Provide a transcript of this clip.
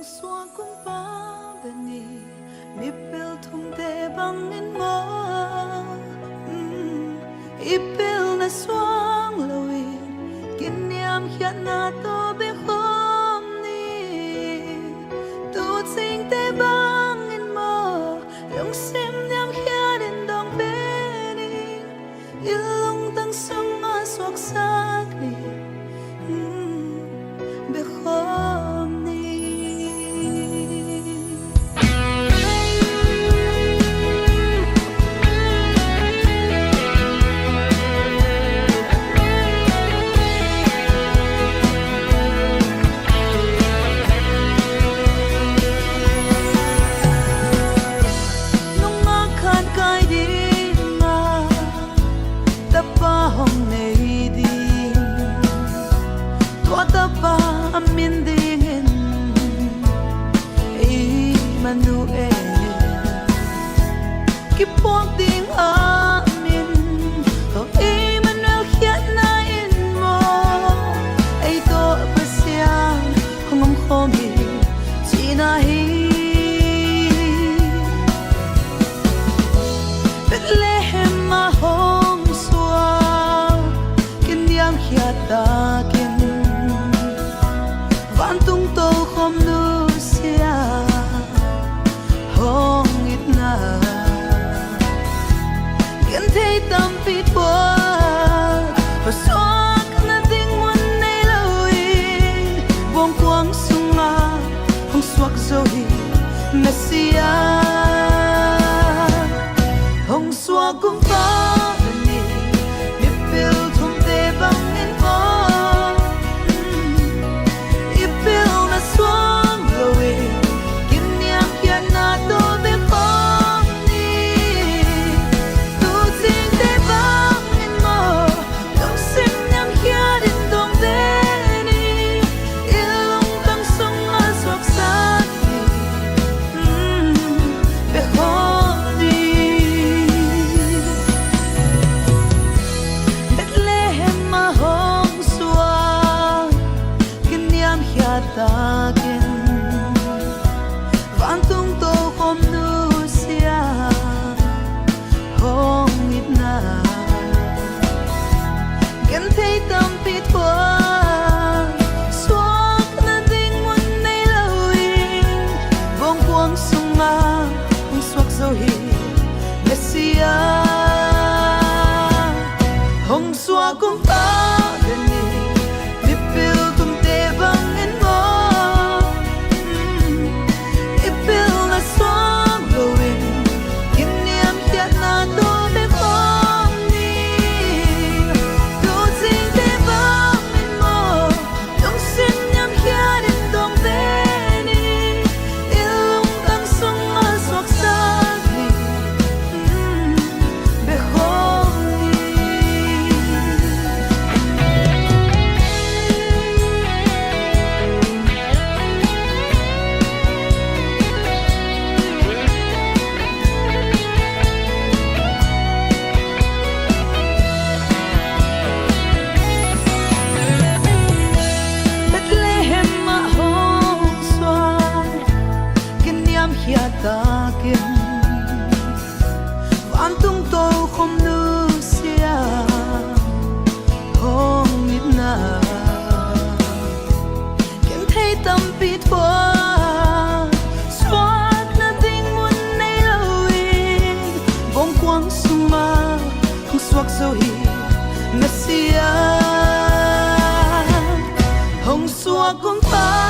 hong xua cũng ba bên ni mi pel thung te bang in mo ipel na swang lawi kinyam hiat na to be khom ni tu sing te bang in mo long sim nyam hiat in dong be ni ilong tang sung a swak sak ni be khom ni Amin dingin Emmanuel Kipuak ding amin Oh Emmanuel hiat na in mo Ay to pasyang Hongam khomi Chinahi Bethlehem mahong sua Kinyang hiat takin Tung tô khom nu sia hong ít na kiến thấy tâm phi qua và xoa na tình muốn này lâu vòng quang sung ma hong xoak rồi Messia hong xoa cũng có ni biết yêu thùng tê băng in phố takin van tung tô khom nu sia hong ít na gen thấy tâm pi thua xoak na ding mun nei lâu vong quang sung ma hong xoak dâu hi Messia hong xoa cũng ta gần ni biết yêu tung te bang takin van tung tô khom nu sia hong ít na kiến thấy tâm pi thua xoát na ding mun nei lâu vòng quang sung ma hong xoak dâu hi Messia hong xoa cũng ta